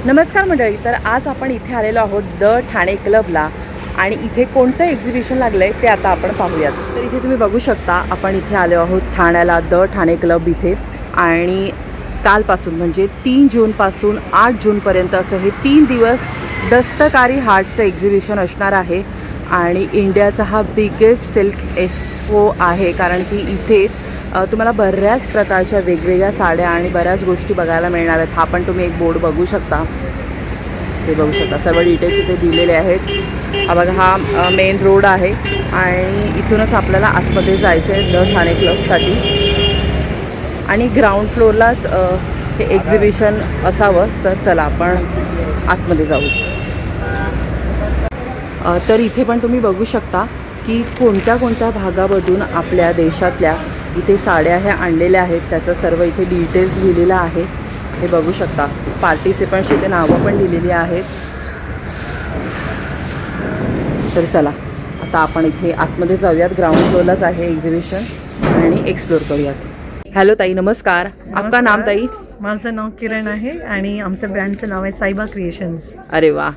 नमस्कार मंडळी. तर आज आपण इथे आलेलो आहोत द ठाणे क्लबला आणि इथे कोणतं एक्झिबिशन लागलं आहे ते आता आपण पाहूयात. तर इथे तुम्ही बघू शकता आपण इथे आलो आहोत ठाण्याला द ठाणे क्लब इथे. आणि कालपासून म्हणजे 3 जूनपासून 8 जूनपर्यंत असं हे 3 दिवस दस्तकारी हार्टचं एक्झिबिशन असणार आहे. आणि इंडियाचा हा बिगेस्ट सिल्क एक्सपो आहे, कारण की इथे तुम्हाला बऱ्याच प्रकारच्या वेगवेगळ्या साड्या आणि बऱ्याच गोष्टी बघायला मिळणार आहेत. हा पण तुम्ही एक बोर्ड बघू शकता, हे बघू शकता, सर्व डिटेल्स इथे दिलेले आहेत. हा बघा, हा मेन रोड आहे आणि इथूनच आपल्याला आतमध्ये जायचं आहे द ठाणे क्लबसाठी. आणि ग्राउंड फ्लोअरलाच हे एक्झिबिशन असावं. तर चला आपण आतमध्ये जाऊ. तर इथे पण तुम्ही बघू शकता की कोणत्या कोणत्या भागामधून आपल्या देशातल्या इथे साड्या ह्या आणलेल्या आहेत, त्याचं सर्व इथे डिटेल्स दिलेलं आहे. हे बघू शकता. पार्टिसिपंट्स इथे नावं पण दिलेली आहेत. तर चला आता आपण इथे आतमध्ये जाऊयात. ग्राउंड फ्लोअरलाच आहे एक्झिबिशन आणि एक्सप्लोर करूयात. हॅलो ताई, नमस्कार. आपका नाम ताई? माझं नाव किरण आहे आणि आमचं ब्रँडचं नाव आहे साईबा क्रिएशन्स. अरे वा.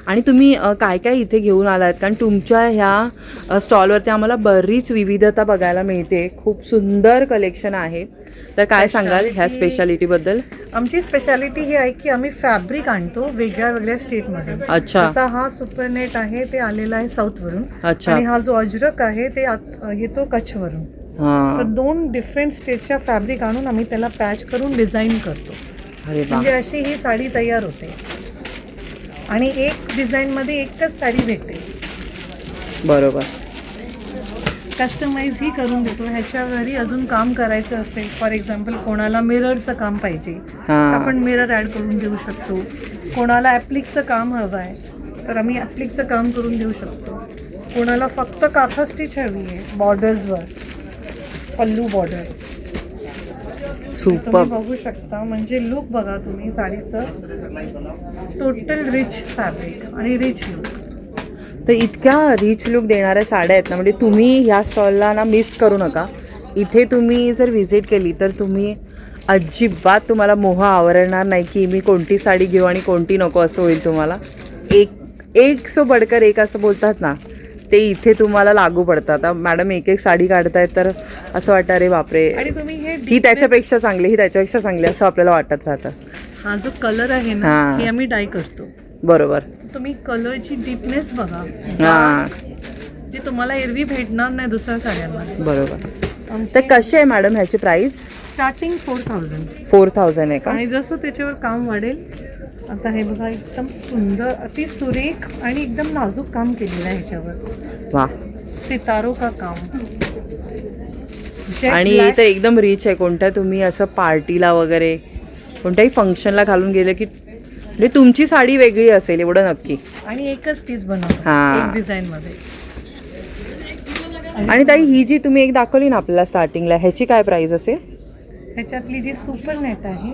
आणि तुम्ही काय काय इथे घेऊन आलात? कारण तुमच्या ह्या स्टॉलवरती आम्हाला बरीच विविधता बघायला मिळते. खूप सुंदर कलेक्शन आहे. तर काय सांगाल ह्या स्पेशालिटीबद्दल? आमची स्पेशालिटी ही आहे की आम्ही फॅब्रिक आणतो वेगळ्या वेगळ्या स्टेटमध्ये. अच्छा. जसा हा सुपरनेट आहे ते आलेला आहे साऊथवरून. अच्छा. आणि हा जो अजरक आहे ते येतो कच्छवरून. तर 2 डिफरंट स्टेटच्या फॅब्रिक आणून आम्ही त्याला पॅच करून डिझाईन करतो. अरे वा. म्हणजे अशी ही साडी तयार होते आणि एक डिझाईनमध्ये एकच साडी भेटते. बरोबर. कस्टमाइज ही करून देतो. ह्याच्यावरही अजून काम करायचं असेल, फॉर एक्झाम्पल कोणाला मिररचं काम पाहिजे, आपण मिरर ॲड करून देऊ शकतो. कोणाला ॲप्लिकचं काम हवं आहे तर आम्ही ॲप्लिकचं काम करून देऊ शकतो. कोणाला फक्त काथा स्टिच हवी आहे बॉर्डर्सवर, पल्लू बॉर्डर, सुपर. तुम्ही बघू शकता. म्हणजे लुक बघा तुम्ही साडीचं, टोटल रिच फॅब्रिक आणि रिच लुक. तर इतक्या रिच लुक देणाऱ्या साड्या आहेत ना, म्हणजे तुम्ही ह्या स्टॉलला ना मिस करू नका. इथे तुम्ही जर व्हिजिट केली तर तुम्ही अजिबात तुम्हाला मोह आवरणार नाही की मी कोणती साडी घेऊ आणि कोणती नको असं होईल तुम्हाला. एक सो बडकर एक असं बोलतात ना, ते इथे तुम्हाला लागू पडतात. मॅडम एक एक साडी काढतायत तर असं वाटतं अरे बापरे, आणि तुम्ही ही त्याच्यापेक्षा चांगली, ही त्याच्यापेक्षा चांगली असं आपल्याला वाटत राहतं. हा जो कलर आहे ना, हे आम्ही डाय करतो. बरोबर. तुम्ही कलरची डीपनेस बघा, हां, जी तुम्हाला एरवी भेटणार नाही दुसऱ्या साड्यांमध्ये. बरोबर. तर कशी आहे मॅडम ह्याची प्राइस? स्टार्टिंग 4000. 4000 आहे का? आणि जसं त्याच्यावर काम वाढेल. आता हे बघा, एकदम सुंदर, अति सुरेख आणि एकदम नाजूक काम केलेलं आहे ह्याच्यावर. वा. सितारो का काम. आणि इथं एकदम रिच आहे. कोणत्या तुम्ही असं पार्टीला वगैरे कोणत्याही फंक्शनला घालून गेलं की म्हणजे तुमची साडी वेगळी असेल एवढं नक्की. आणि एकच पीस बनवतो एक डिझाईन मध्ये. आणि ताई ही जी तुम्ही एक दाखवली ना आपल्याला स्टार्टिंगला, ह्याची काय प्राइस असेल? ह्याच्यातली जी सुपरनेट आहे,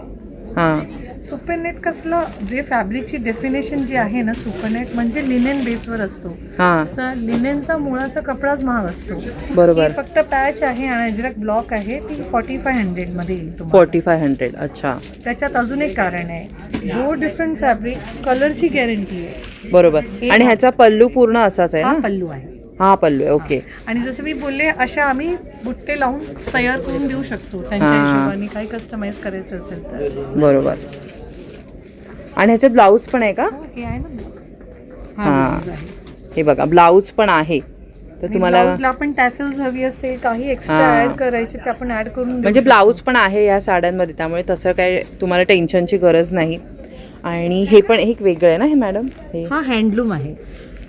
हां, सुपरनेट कसलं, जे फॅब्रिकची डेफिनेशन जी आहे ना, सुपरनेट म्हणजे लिनेन बेसवर असतो. हां, तर लिनेनचा मुळाचा कपडाच महाग असतो. बरोबर. फक्त पॅच आहे आणि अजरक ब्लॉक आहे, ती 4500 मध्ये येईल तुम्हाला. 4500. अच्छा. त्याच्यात अजून एक कारण आहे, 2 डिफरंट फॅब्रिक, कलरची गॅरंटी आहे. बरोबर. आणि ह्याचा पल्लू पूर्ण असाच आहे हा ना? पल्लू आहे. हा पल्लू आहे. ओके. आणि जसं मी बोलले, अशा आम्ही बुट्टे लावून तयार करून देऊ शकतो त्यांच्या हिशोबाने, काही कस्टमाइज करायचं असेल तर. बरोबर. आणि ह्याच्यात ब्लाऊज पण आहे का? हे आहे ना. हां, हे बघा ब्लाऊज पण आहे. तर तुम्हाला ब्लाऊजला पण टॅसल्स हवी असेल, काही एक्स्ट्रा ऍड करायचे ते आपण ऍड करून देऊ म्हणजे ब्लाऊज पण आहे या साड्यांमध्ये, त्यामुळे तसं काय तुम्हाला टेन्शनची गरज नाही. आणि हे पण एक वेगळं आहे ना हे मॅडम? हे हा हँडलूम आहे.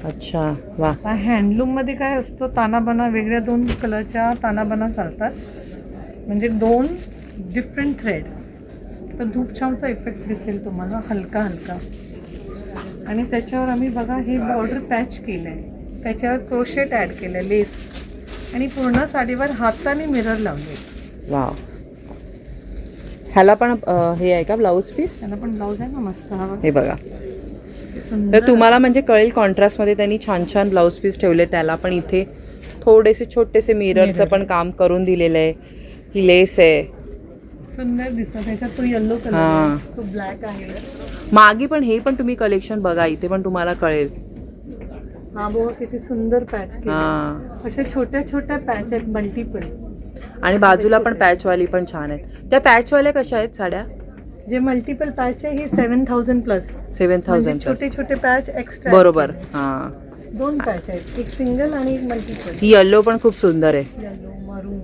अच्छा. वा. हँडलूम मध्ये काय असतं, तानाबाना वेगळ्या 2 कलरच्या तानाबाना चालतात, म्हणजे 2 डिफरंट थ्रेड. तर धूपछावचा इफेक्ट दिसेल तुम्हाला, हलका हलका. आणि त्याच्यावर आम्ही बघा हे बॉर्डर पॅच केलं आहे, त्याच्यावर क्रोशेट ॲड केलं आहे, लेस. आणि पूर्ण साडीवर हाताने मिरर लावले. वा. ह्याला पण हे आहे का ब्लाऊज पीस? त्याला पण ब्लाऊज आहे ना मस्त. हा हे बघा. तर तुम्हाला म्हणजे कळेल कॉन्ट्रास्टमध्ये त्यांनी छान छान ब्लाऊज पीस ठेवले. त्याला पण इथे थोडेसे छोटेसे मिररचं पण काम करून दिलेलं आहे. ही लेस आहे, सुंदर दिसतं. त्याच्यात तो येलो कलर, तो ब्लॅक आहे. मागे पण हे पण तुम्ही कलेक्शन बघा, इथे पण तुम्हाला कळेल. हा बघा किती सुंदर पॅच केले. हा, अशा छोट्या छोट्या पॅच आहेत मल्टिपल. आणि बाजूला पण पॅचवाली पण छान आहेत. त्या पॅचवाल्या कशा आहेत साड्या? जे मल्टिपल पॅच आहे हे 7,000 प्लस. 7,000 छोटे छोटे पॅच एक्स्ट्रा. बरोबर. हा, 2 पॅच आहेत, एक सिंगल आणि एक मल्टिपल. ही येल्लो पण खूप सुंदर आहे, येलो मरून.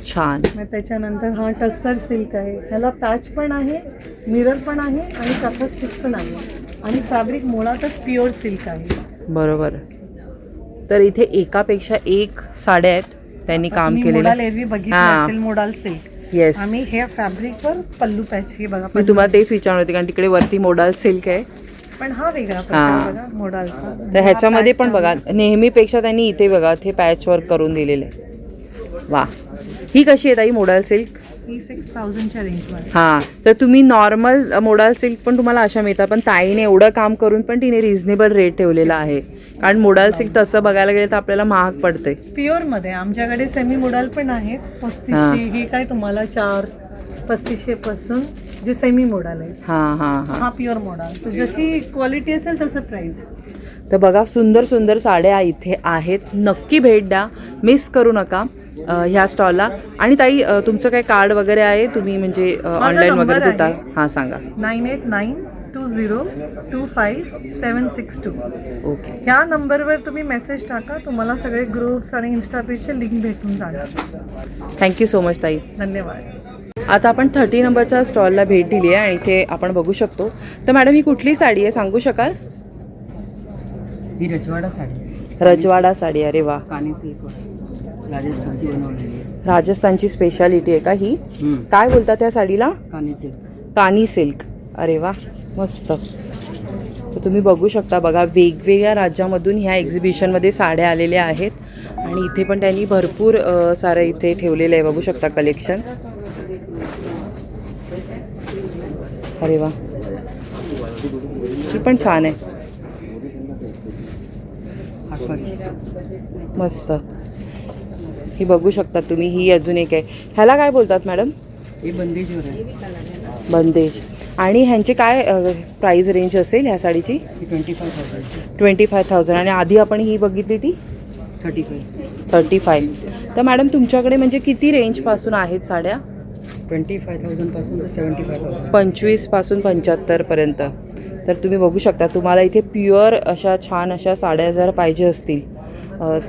छान. मग त्याच्यानंतर हा टस्सर सिल्क आहे, ह्याला पॅच पण आहे, मिरर पण आहे आणि कथा स्टिच पण आहे आणि फॅब्रिक मुळातच प्युअर सिल्क आहे. बरोबर. तर इथे एकापेक्षा एक साड्या आहेत त्यांनी काम तुम्ही केलेलं. मोडाल एरवी बघितलं हा. असेल, मोडाल सिल्क. येस, आम्ही ह्या फॅब्रिकवर पल्लू पॅच हे बघा मी पल्लू. तुम्हाला तेच विचारणार होते कारण तिकडे वरती मोडाल सिल्क आहे. पण हा वेगळा हा. प्रकार बघा मोडालचा. तर ह्याच्यामध्ये हा पण patch बघा नेहमीपेक्षा त्यांनी इथे बघा ते पॅच वर्क करून दिलेलं आहे. वा, ही कशी आहे ताई मोडाल सिल्क? ही 6,000च्या रेंजमध्ये. हां, तर तुम्ही नॉर्मल मोडाल सिल्क पण तुम्हाला अशा मिळतात, पण ताईने एवढं काम करून पण तिने रिझनेबल रेट ठेवलेला आहे. कारण मोडाल सिल्क तसं बघायला गेलं तर आपल्याला महाग पडते. प्युअर मध्ये आमच्याकडे सेमी मोडाल पण आहेत 3500. हे काय तुम्हाला 4,3500 पासून जे सेमी मोडाल आहे. हां हां हां. हा प्युअर मोडाल. तर जशी क्वालिटी असेल तसं प्राइस. तर बघा सुंदर सुंदर साड्या इथे आहेत, नक्की भेट द्या, मिस करू नका ह्या स्टॉलला. आणि ताई तुमचं काय कार्ड वगैरे आहे, तुम्ही म्हणजे ऑनलाईन number वगैरे देता? आहे. हां सांगा. 9892025762. ओके, ह्या नंबरवर तुम्ही मेसेज टाका, तुम्हाला सगळे ग्रुप्स आणि इन्स्टा पेजचे लिंक भेटून जाणार. थँक्यू सो मच ताई. धन्यवाद. आता आपण 30 नंबरच्या स्टॉलला भेट दिली आहे आणि इथे आपण बघू शकतो. तर मॅडम ही कुठली साडी आहे सांगू शकाल? ही रजवाडा साडी, रजवाडा साडी. अरे वा, कानी सिल्क राजस्थानची बनवलेली आहे. राजस्थानची स्पेशालिटी आहे का ही? काय बोलतात त्या साडीला? कानी सिल्क. कानी सिल्क. अरे वा, मस्त. तर तुम्ही बघू शकता बघा, वेगवेगळ्या राज्यामधून ह्या एक्झिबिशनमध्ये साड्या आलेल्या आहेत आणि इथे पण त्यांनी भरपूर सारं इथे ठेवलेलं आहे, बघू शकता कलेक्शन. अरे वा, ही पण छान आहे, मस्त. ही बघू शकता तुम्ही, ही अजून एक आहे. ह्याला काय बोलतात मॅडम? ही बंदेजवर आहे. बंदेज. आणि ह्यांची काय प्राईस रेंज असेल ह्या साडीची? ही 25,000. 25,000. आणि आधी आपण ही बघितली ती 35. 35. तर मॅडम तुमच्याकडे म्हणजे किती रेंजपासून आहेत साड्या? 25,000 पासून तर 75,000. 25 पासून 75पर्यंत. तर तुम्ही बघू शकता, तुम्हाला इथे प्युअर अशा छान अशा साड्या जर पाहिजे असतील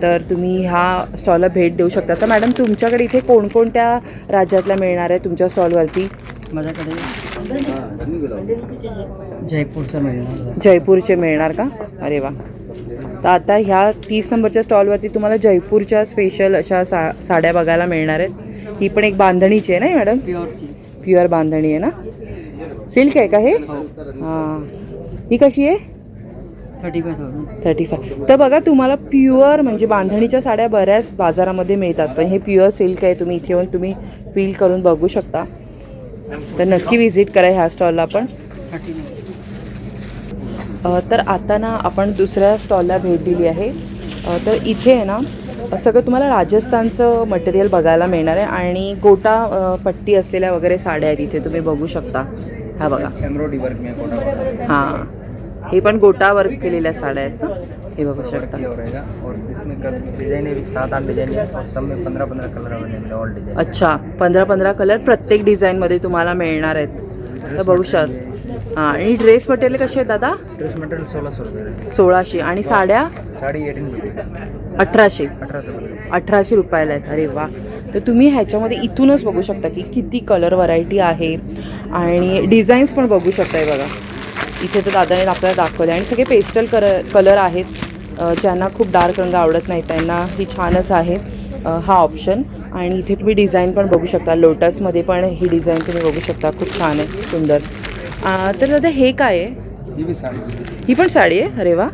तर तुम्ही ह्या स्टॉलला भेट देऊ शकता. तर मॅडम तुमच्याकडे इथे कोणकोणत्या राज्यातल्या मिळणार आहे तुमच्या स्टॉलवरती? माझ्याकडे जयपूरचं मिळणार. जयपूरचे मिळणार का? अरे वा. तर आता ह्या 30 नंबरच्या स्टॉलवरती तुम्हाला जयपूरच्या स्पेशल अशा साड्या बघायला मिळणार आहेत. ही पण एक बांधणीची आहे ना मॅडम? प्युअरची. प्युअर बांधणी आहे ना? सिल्क आहे का हे? हां. ही कशी आहे? 35,000. 35. तर बघा तुम्हाला प्युअर म्हणजे बांधणीच्या साड्या बऱ्याच बाजारामध्ये मिळतात, पण हे प्युअर सिल्क आहे. तुम्ही इथे येऊन तुम्ही फील करून बघू शकता. तर नक्की विजिट करा ह्या स्टॉलला पण. 39. तर आता ना आपण दुसऱ्या स्टॉलला भेट दिली आहे. तर इथे आहे ना सगळं तुम्हाला राजस्थानचं मटेरियल बघायला मिळणार आहे आणि गोटा पट्टी असलेल्या वगैरे साड्या आहेत इथे तुम्ही बघू शकता. हा बघा, हां, हे पण गोटा वर्क केलेल्या साड्या आहेत ना, हे बघू शकता. और इसमें डिजाइन 7-8 डिजाइन है और सब में 15-15 कलर अवेलेबल है, ऑल डिजाइन. अच्छा, 15-15 कलर प्रत्येक डिझाईनमध्ये तुम्हाला मिळणार आहेत. तर बघू शकता. हां, आणि ड्रेस मटेरियल कसे आहेत दादा? ड्रेस मटेरियल 1600 रुपये है. 1600. आणि साड्या? साड़ी 18 रुपये. 1800. 1800 रुपये. 1800 रुपयाला आहेत. अरे वा. तर तुम्ही ह्याच्यामध्ये इथूनच बघू शकता की किती कलर व्हरायटी आहे आणि डिझाईन्स पण बघू शकताय बघा. इथे तर दादाने आपल्याला दाखवले आणि सगळे पेस्टल कलर आहेत. ज्यांना खूप डार्क रंग आवडत नाही त्यांना ही छानच आहे हा ऑप्शन. आणि इथे तुम्ही डिझाईन पण बघू शकता, लोटसमध्ये पण ही डिझाईन तुम्ही बघू शकता, खूप छान आहे, सुंदर. तर दादा हे काय आहे? ये भी साड़ी. ही पण साडी आहे. अरे वा,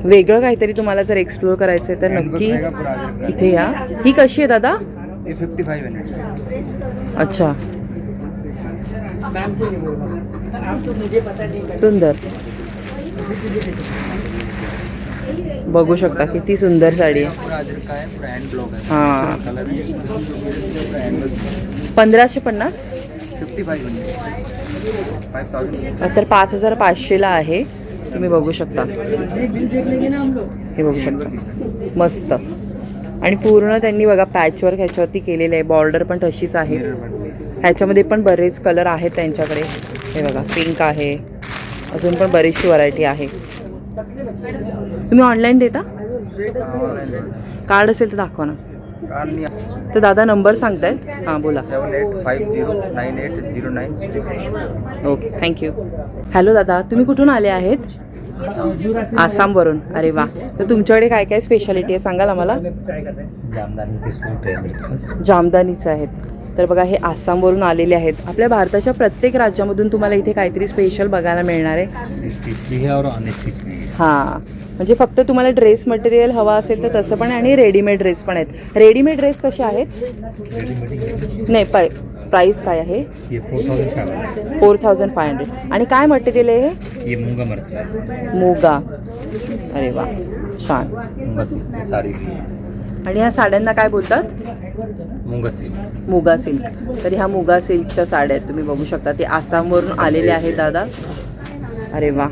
वेगळं काहीतरी तुम्हाला जर एक्सप्लोअर करायचं आहे तर नक्की इथे या. ही कशी आहे दादा? ये 55 है. अच्छा, सुंदर. बघू शकता किती सुंदर साडी आहे. पूरा अजरक का है, पूरा हैंड ब्लॉक है. हां, कलर है. 1550. तर 5,500ला आहे. तुम्ही बघू शकता, हे बघू शकता, मस्त. आणि पूर्ण त्यांनी बघा पॅचवर्क ह्याच्यावरती केलेलं आहे. बॉर्डर पण तशीच आहे. ह्याच्यामध्ये पण बरेच कलर आहेत त्यांच्याकडे. हे बघा, पिंक आहे, अजून पण बरीचशी व्हरायटी आहे. तुम्ही ऑनलाईन देता? कार्ड असेल तर दाखवा ना. तर दादा नंबर सांगतायत. हां बोला. 7850980936. Okay, thank you. हॅलो दादा, तुम्ही कुठून आले आहेत? आसामवरून. अरे वा. तर तुमच्याकडे काय काय स्पेशालिटी आहे सांगाल आम्हाला? जामदानीचं आहेत. तर बघा, हे आसामवरून आलेले आहेत. आपल्या भारताच्या प्रत्येक राज्यामधून तुम्हाला इथे काहीतरी स्पेशल बघायला मिळणार आहे. हां, म्हणजे फक्त तुम्हाला ड्रेस मटेरियल हवा असेल तर तसं पण आहे, आणि रेडीमेड ड्रेस पण आहेत. रेडीमेड ड्रेस कसे आहेत? नाही, प्राईस काय आहे? 4,500. आणि काय मटेरियल आहे हे? मुगा. अरे वा, छान. आणि ह्या साड्यांना काय बोलतात? मुगा सिल्क. तर ह्या मुगा सिल्कच्या साड्या आहेत. तुम्ही बघू शकता, ते आसामवरून आलेले आहेत दादा. अरे वा.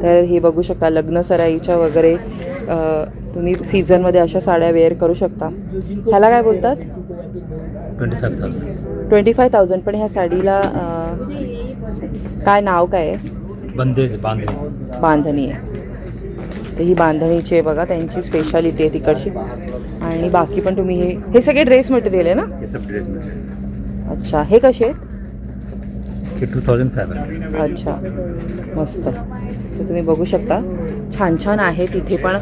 तर हे बघू शकता, लग्न सराईच्या वगैरे तुम्ही सीझनमध्ये अशा साड्या वेअर करू शकता. ह्याला काय बोलतात? 25,000. पण ह्या साडीला काय नाव काय आहे? बांधणी आहे. तर ही बांधणीची आहे बघा, त्यांची स्पेशालिटी आहे तिकडची. आणि बाकी पण तुम्ही हे सगळे ड्रेस मटेरियल आहे ना? अच्छा, हे कसे आहेत? 2,500. अच्छा, मस्त. तर तुम्ही बघू शकता, छान छान आहेत. इथे पण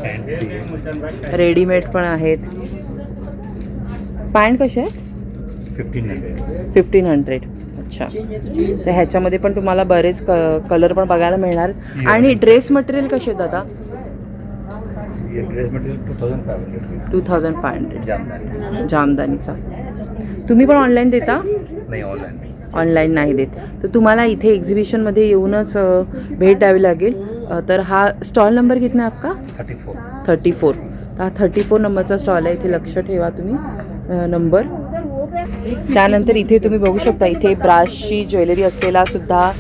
रेडीमेड पण आहेत. पॅन्ट कसे आहेत? 1,500. अच्छा. तर ह्याच्यामध्ये पण तुम्हाला बरेच कलर पण बघायला मिळणार. आणि ड्रेस मटेरियल कसे आहेत दादा? 2,500. जामदानीचा. तुम्ही पण ऑनलाईन देता? नाही, ऑनलाईन नाही देत. तर तुम्हाला इथे एक्झिबिशनमध्ये येऊनच भेट द्यावी लागेल. तर हा स्टॉल नंबर कितना आहे आपका? 34. तर हा 34 नंबरचा स्टॉल आहे. इथे लक्ष ठेवा तुम्ही नंबर. त्यानंतर इथे तुम्ही बघू शकता, इथे ब्रासची ज्वेलरी असलेला सुद्धा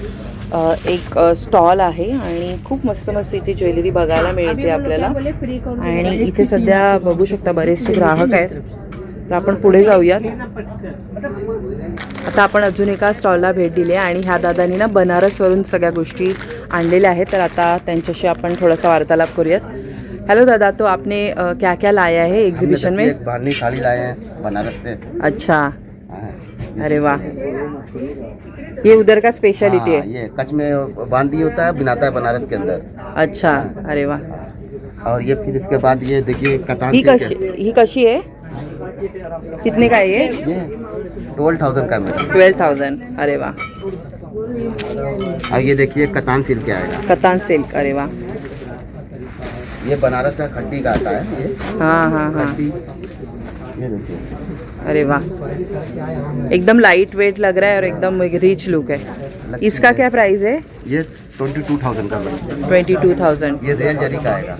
एक स्टॉल आहे. आणि खूप मस्त मस्त इथे ज्वेलरी बघायला मिळते आपल्याला. आणि इथे सध्या बघू शकता बरेचसे ग्राहक आहेत. तर आपण पुढे जाऊयात. आता आपण अजून एका स्टॉलला भेट दिली आहे. आणि ह्या दादांनी ना बनारसवरून सगळ्या गोष्टी आणलेल्या आहेत. तर आता त्यांच्याशी आपण थोडासा वार्तालाप करूयात. हेलो दादा, तो आपने क्या क्या लाया है एग्जीबिशन में? एक बांधनी साड़ी लाए हैं बनारस से। अच्छा, अरे वाह, ये उधर का स्पेशलिटी है? ये कच्छ में बांधी होता है, बनाता है बनारस के अंदर। अच्छा, अरे वाह. और ये फिर इसके बाद ये देखिए कतान ही सिल्क कशी है? कितने का है ये? ये 12,000 का मैडम। 12,000. अरे वाह. और ये देखिए कतान सिल्क के आएगा। कतान सिल्क. अरे वाह. ये बनारस का खट्टी का आता है ये। हाँ हाँ हाँ. खट्टी, ये देखिए। अरे वाह, एकदम लाइट वेट लग रहा है और एकदम रिच लुक है. इसका क्या प्राइस है? ये 22,000 का मैडम। 22,000. ये रियल जरी का आएगा।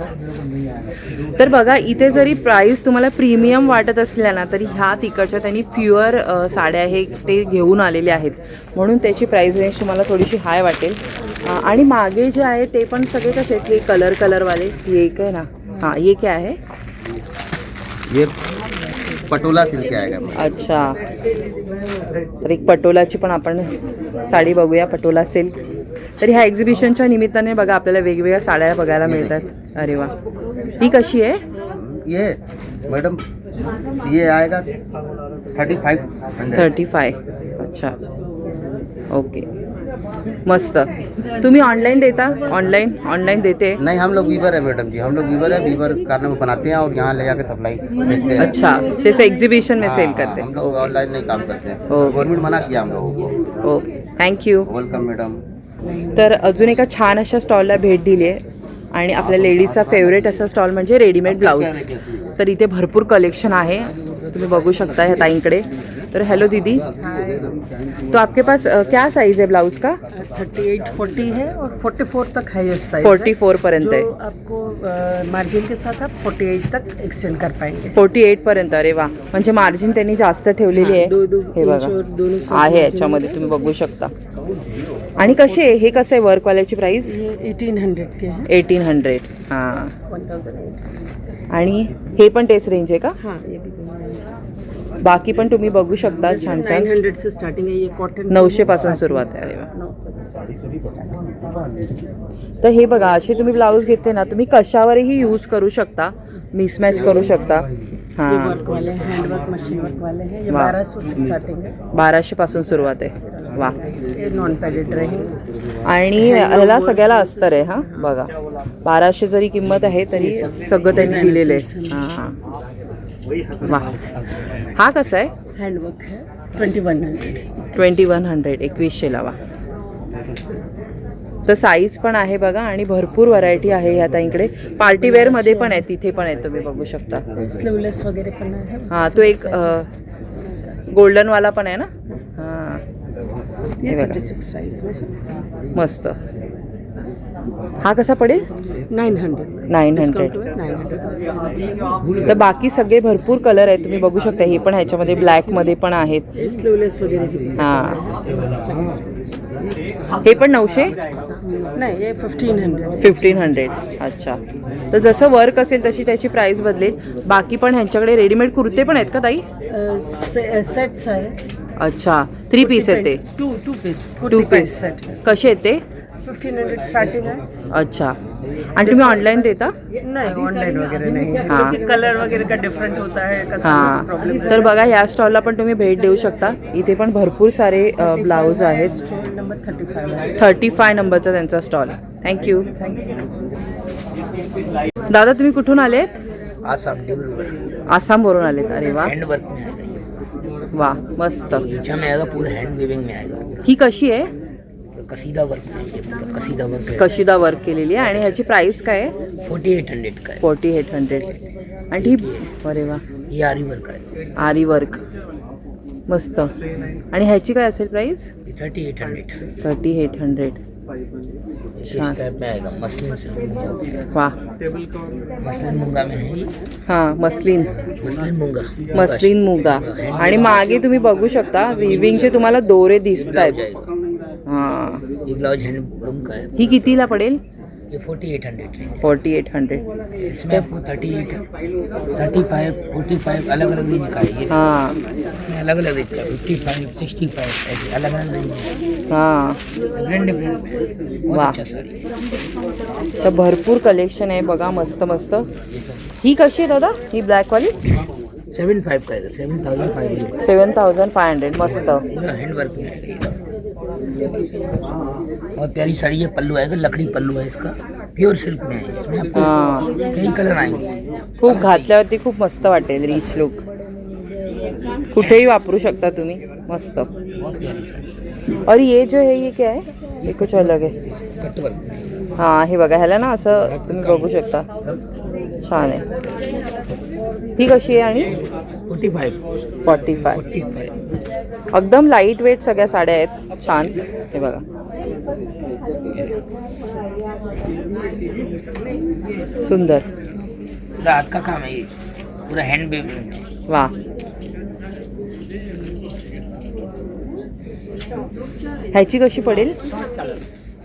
तर बघा, इथे जरी प्राईस तुम्हाला प्रीमियम वाटत असल्या ना, तरी ह्या तिकडच्या त्यांनी प्युअर साड्या हे ते घेऊन आलेले आहेत. म्हणून त्याची प्राईस रेंज तुम्हाला थोडीशी हाय वाटेल. आणि मागे जे आहे ते पण सगळे कसे आहेत? हे कलरवाले. ये एक आहे ना. हां, ये क्या है? ये पटोला सिल्क के आएगा मैडम। अच्छा, तर एक पटोलाची पण आपण साडी बघूया, पटोला सिल्क. तर ह्या एक्झिबिशनच्या निमित्ताने बघा आपल्याला वेगवेगळ्या साड्या बघायला मिळतात. अरे वा. ही कशी आहे? ये मैडम ये आएगा 3500। 35. अच्छा, ओके, मस्त. तुम्ही ऑनलाइन देता? ऑनलाइन देते? नहीं, हम लोग वीवर है मैडम जी। हम लोग वीवर है, वीवर कारखाने में बनाते हैं और यहाँ ले जाकर सप्लाई बेचते हैं। अच्छा, सिर्फ एग्जीबिशन में सेल हाँ, करते हम लोग ऑनलाइन नहीं काम करते हैं। ओके. गवर्नमेंट मना किया हम लोगों को। Okay, thank you. Welcome madam. तर अजून एका छान अशा स्टॉलला भेट दिली आहे. आणि आपल्या लेडीजचा फेवरेट असा स्टॉल म्हणजे रेडीमेड ब्लाऊज. तर इथे भरपूर कलेक्शन आहे, तुम्ही बघू शकता ह्या ताईंकडे. तर हेलो दीदी, तो आपके पास क्या साइज़ है ब्लाउज़ का? 38-40 है और 44 तक है ये साइज 44 पर्यंत आहे. जो आपको मार्जिन के साथ आप 48 तक एक्सटेंड कर पाएंगे. 48 पर्यंत. अरे वा, म्हणजे मार्जिन त्यांनी जास्त ठेवलेली आहे. हे बघा आहे याच्यामध्ये, तुम्ही बघू शकता. आणि कशी आहे हे, कसं आहे वर्कवाल्याची प्राइस? ये 1800 के हैं. 1800. हां. 1800. आणि हे पण तेच रेंज आहे का? हाँ, ये भी बाकी पण तुम्ही बघू शकता छान छान. 900 से स्टार्टिंग है. ये कॉटन 900 पासून सुरुवात आहे. अरे वा. तर हे बघा, असे तुम्ही ब्लाऊज घेतले ना, तुम्ही कशावरही यूज करू शकता, मिसमॅच करू शकता. ये हां, वर्क वाले हैं, हैंड वर्क मशीन वर्क वाले हैं. ये वाह. 1200 से स्टार्टिंग है. 1200 पासून सुरुवात आहे. वा. ये नॉन पैडेड रहेंगे. आणि ह्याला सगळ्याला अस्तर आहे. हां बघा, 1200 जरी किंमत आहे तरी सगळं त्यांनी दिलेलं आहे. हां. वा. हा कसा आहे? हैंड वर्क है 2100. 2100. 2100 लावा. तर साईज पण आहे बघा, आणि भरपूर व्हरायटी आहे ह्या ताईंकडे. पार्टीवेअरमध्ये पण आहे, तिथे पण आहे, तुम्ही बघू शकता. स्लीवलेस वगैरह पण है. हां, तो एक गोल्डनवाला पण आहे ना. हां, ये हे बघा. 36 साइज में मस्त. हा कसा पडेल? 900. 900. 900. तर बाकी सगळे भरपूर कलर आहेत, तुम्ही बघू शकता. हे पण ह्याच्यामध्ये ब्लॅकमध्ये पण आहेत. स्लीवलेस वगैरह जी हां, हे पण 900. नाही, ये 1500. 1500. अच्छा. तर जसं वर्क असेल तशी त्याची प्राइस बदलेल. बाकी पण ह्यांच्याकडे रेडीमेड कुर्ते पण आहेत का ताई? सेट्स आहे. अच्छा, 3 पीस आहेत ते. To piece. 2 पीस. सेट कसे आहेत ते? 1500 स्टार्टिंग आहे. अच्छा. आणि तुम्ही ऑनलाईन देता? नाही, ऑनलाइन वगैरह नहीं है, हाँ. क्योंकि कलर वगैरह का डिफरेंट होता है. हां. तर बघा, या स्टॉलला पण तुम्ही भेट देऊ शकता. इथे पण भरपूर सारे ब्लाऊज आहेत. स्टॉल नंबर 35 आहे. 35 नंबरचा त्यांचा स्टॉल. थँक्यू. दादा, तुम्ही कुठून आलेत? आसाम डिब्रूगढ़. आसामवरून आलेत. अरे वा. हैंड वर्क में आएगा ये. वा, मस्त. ईचा में आएगा, पूरा हैंड वीविंग में आएगा. ही कशी आहे? तो कसीदा वर्क में आएगा, पूरा कसीदा वर्क है. कशिदा वर्क केलेली आहे. आणि ह्याची प्राइस काय आहे? 4800 का है. 4800. आणि ही, अरे वा, ये आरी वर्क है. आरी वर्क. मस्त. आणि ह्याची काय असेल प्राइस? ये 3800. 3800. इस टाइप में आएगा. मसलिन से वा. मसलिन मूंगा में है ये. हां, मस्लिन. मसलिन मूंगा. मस्लिन मुगा. आणि मागे तुम्ही बघू शकता विविंगचे तुम्हाला दोरे दिसत ब्लाउज आहेत. आएगा. हां. ये ब्लाउज हैंडलूम का है. ही कितीला पडेल? ये 4800. 4800. इसमें आपको 38, 35, 45 अलग अलग रेंज का है ये. हां. इसमें अलग अलग रेंज का 55, 65 ऐसे अलग अलग रेंज है. हां. Different different. बहुत वाह. अच्छा साड़ी. तर भरपूर कलेक्शन आहे बघा, मस्त मस्त. ही कशी आहे दादा, ही ब्लॅकवाली? 75 का है. 7500. 7500. मस्त. पूरा हैंड वर्क में आएगा ये. और प्यारी साड़ी ये पल्लू आएगा, लकड़ी पल्लू है इसका, प्योर सिल्क में है. इसमें आपको हां. कई कलर आएंगे. खूप घातल्यावरती खूप मस्त वाटेल, रिच लुक. कुठेही वापरू शकता तुम्ही. मस्त. बहुत प्यारी साड़ी. और ये जो है ये क्या है? ये कुछ अलग है. कट वर्क में. हां, हे बघा, ह्याला ना असं तुम्ही बघू शकता. छान आहे. ही कशी आहे? आणि 45. 45. एकदम लाईट वेट सगळ्या साड्या आहेत. छान. हे बघा, सुंदर. पूरा हाथ का काम है ये. पूरा हैंड बेब में. वा. ह्याची कशी पडेल?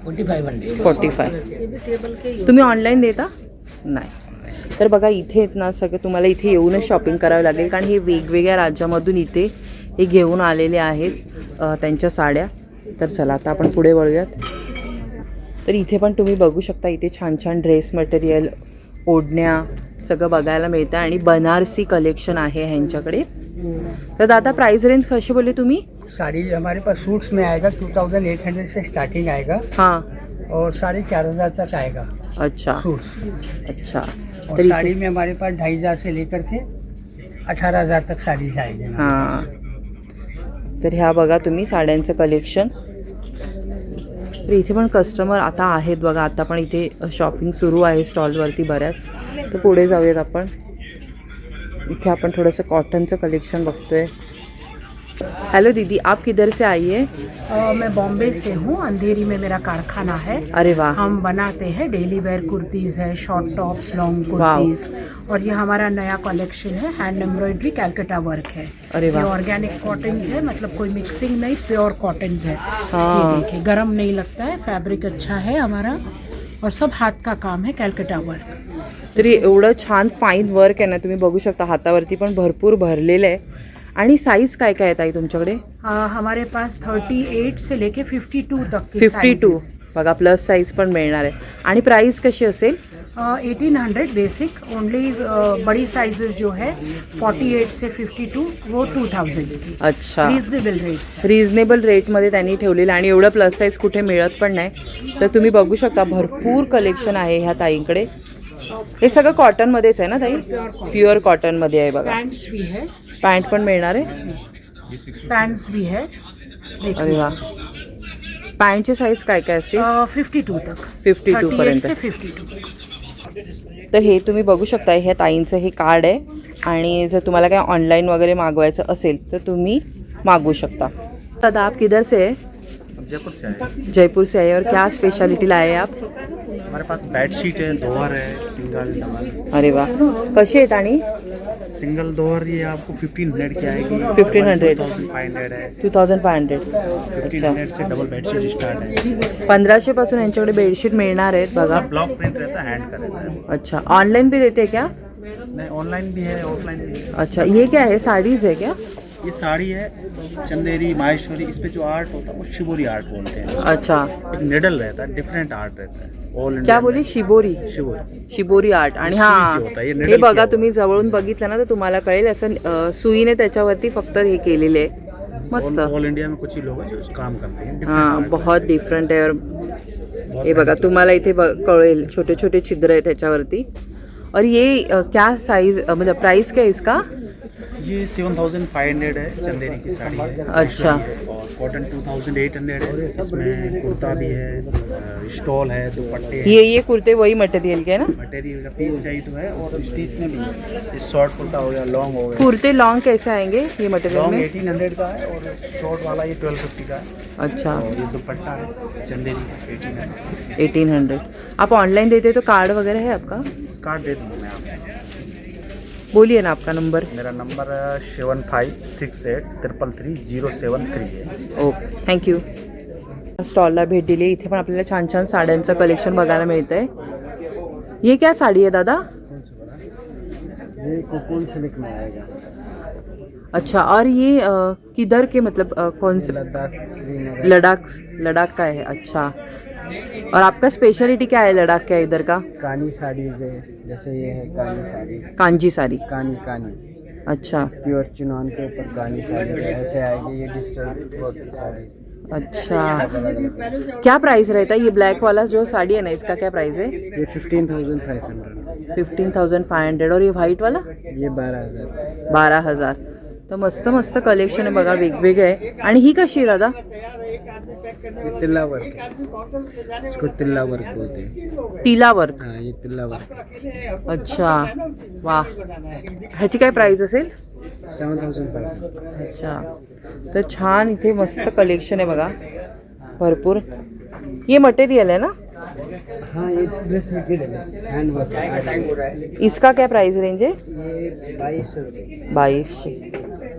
4500. 45. तुम्ही ऑनलाईन देता? नाही. तर बघा, इथे आहेत ना सगळं, तुम्हाला इथे येऊनच शॉपिंग करावं लागेल, कारण हे वेगवेगळ्या राज्यामधून इथे हे घेऊन आलेले आहेत त्यांच्या साड्या. तर चला आता आपण पुढे वळूयात. तर इथे पण तुम्ही बघू शकता, इथे छान छान ड्रेस मटेरियल, ओढण्या सगळं बघायला मिळतं. आणि बनारसी कलेक्शन आहे ह्यांच्याकडे. तर दादा, प्राइस रेंज कशी बोलले तुम्ही? साड़ी हमारे पास सूट्स में आएगा 2800 से स्टार्टिंग आएगा हां. और 4500 तक आएगा अच्छा. सूट्स. अच्छा. और तर साड़ी इथे, में हमारे पास 2500 से लेकर के 18000 तक साड़ी आएगी. हां. तर ह्या बघा तुम्ही साड्यांचं कलेक्शन. तर इथे पण कस्टमर आता आहेत बघा. आता पण इथे शॉपिंग सुरू आहे स्टॉलवरती बऱ्याच. तर पुढे जाऊयात आपण. इथे आपण थोडंसं कॉटनचं कलेक्शन बघतोय. हेलो दीदी, आप किधर से आई है? मैं बॉम्बे से हूँ, अंधेरी में मेरा कारखाना है। अरे वाह, हम बनाते हैं डेली वेयर कुर्तीज़ है, शॉर्ट टॉप्स, लॉन्ग कुर्तीज़। और ये हमारा नया कलेक्शन है, हैंड एम्ब्रॉयडरी कैलकाटा वर्क है। अरे ये वाह। ऑर्गेनिक कॉटन्स है, मतलब कोई मिक्सिंग नहीं, प्योर कॉटन्स है। हाँ। ये देखिए, गरम नहीं लगता है, फैब्रिक अच्छा है हमारा, और सब हाथ का काम है, कैलकाटा वर्क। तरी एवढं छान फाईन वर्क आहे ना, तुम्ही बघू शकता. हातावरती पण भरपूर भरलेलं आहे. आणि साईज काय काय आहे ताई तुमच्याकडे? हमारे पास 38 से लेके 52 तक की 52 sizes है। बघा, प्लस साईज पण मिळणार आहे. आणि प्राइस कशी असेल? 1800 बेसिक ओनली। बड़ी साइजेस जो है 48 से 52 वो 2000 की अच्छा, रीजनेबल रेट्स है। रिजनेबल रेटमध्ये त्यांनी ठेवलेलं आणि एवढं प्लस साईज कुठे मिळत पण नाही. तर तुम्ही बघू शकता भरपूर कलेक्शन आहे ह्या ताईंकडे. हे सगळं कॉटनमध्येच आहे ना ताई? प्युअर कॉटनमध्ये आहे बघा. पैंट्स भी है, पॅन्ट पण मिळणार आहे. पैंट्स भी है। अरे वा. पॅन्टची साईज काय काय असेल? 52 तक, 52 38 पर्यंत. से 52। तर हे तुम्ही बघू शकता, ह्या ताईंचं हे कार्ड आहे. आणि जर तुम्हाला काय ऑनलाईन वगैरे मागवायचं असेल तर तुम्ही मागवू शकता. दादा, आप किधर से है? जयपुर से आए। जयपुर से आए. और क्या स्पेशलिटी लाए आप? हमारे पास बेडशीट है, दोहर है, सिंगल डबल। अरे वा, कशी आहेत? आणि सिंगल दोहर ये आपको 1500 की आएगी। 1500 2500 है। 2500. 1500 से डबल बेडशीट स्टार्ट है। 1500 पासून यांच्याकडे बेडशीट मिळणार आहेत बघा. ब्लॉक प्रिंट रहता है, हैंड का रहता है। अच्छा, ऑनलाइन भी देते हैं क्या? नहीं, ऑनलाइन भी है, ऑफलाइन भी है। अच्छा, ये क्या है? साड़ीज है क्या? ये साड़ी है, चंदेरी, माहेश्वरी, इस पे जो आर्ट होता है वो शिवोरी आर्ट बोलते हैं। अच्छा, एक निडल रहता है, डिफरेंट आर्ट रहता है। ऑल इंडिया क्या में बोली? शिबोरी. शिवोरी। Shibori art. आणि सुई हां, से होता है, ये हे needle बघा, किया तुम्ही जवळून बघितलं ना तर तुम्हाला कळेल. असं सुईने त्याच्यावरती फक्त हे केलेले आहे. मस्त. ऑल इंडिया में कुछ ही लोग हैं जो इस काम करते हैं। different हाँ, art बहुत डिफरेंट आहे. और हे बघा, तुम्हाला इथे कळेल छोटे छोटे छिद्र आहे त्याच्यावरती. और ये क्या साइज, मतलब प्राइस क्या है इसका? ये 7500 है, चंदेरी की साड़ी है। अच्छा. और कॉटन 2800 है। इसमें कुर्ता भी है, स्टॉल है, दुपट्टे हैं। ये कुर्ते वही मटेरियल के है ना? मटेरियल का पीस चाहिए तो है, और स्टिच में भी है। शॉर्ट कुर्ता हो गया, लॉन्ग हो गया। कुर्ते लॉन्ग कैसे आएंगे ये मटेरियल लॉन्ग में? 1800 का है, और शॉर्ट वाला ये 1250 का है। अच्छा, और ये दुपट्टा है चंदेरी का 1800। 1800. आप ऑनलाइन देते तो कार्ड वगैरह है आपका? कार्ड दे दूँगा मैं आपको। बोलिए ना आपका नंबर. मेरा नंबर 7568333073 है। Okay, thank you. स्टॉलला भेट दिली. इथे पण आपल्याला छान छान साड्यांचं कलेक्शन बघायला मिळतं आहे. ये क्या साड़ी है दादा? ये कोकून सिल्क में आएगा। अच्छा, और ये किधर के, मतलब कौन से? लद्दाख, श्रीनगर। लद्दाख का है. अच्छा, और आपका स्पेशलिटी क्या है लद्दाख का इधर का? कानी साड़ीज है, जैसे ये है कानी साड़ीज। कांजी साड़ी. कानी अच्छा, प्योर चिनॉन के ऊपर कानी साड़ीज है, ऐसे आएगी। ये डिजिटल वर्क की साड़ीज। अच्छा. क्या प्राइस रहता है ये ब्लैक वाला जो साड़ी है ना, इसका क्या प्राइस है? ये 15,500। 15,500. और ये व्हाईट वाला? ये 12,000। 12,000. तर मस्त मस्त कलेक्शन आहे बघा, वेगवेगळे आहे. आणि ही कशी आहे दादा? ये तिल्ला वर्क है, इसको तिल्ला वर्क बोलते हैं। तिला वर्क. हाँ, ये तिल्ला वर्क है। अच्छा, वाह. ह्याची काय प्राइस असेल? 7,500। अच्छा, तर छान इथे मस्त कलेक्शन आहे बघा, भरपूर. ये मटेरियल है ना? हाँ, ये ड्रेस मटेरियल है, हैंड वर्क है। इसका क्या प्राइस रेंज है? ये 2200 रुपये।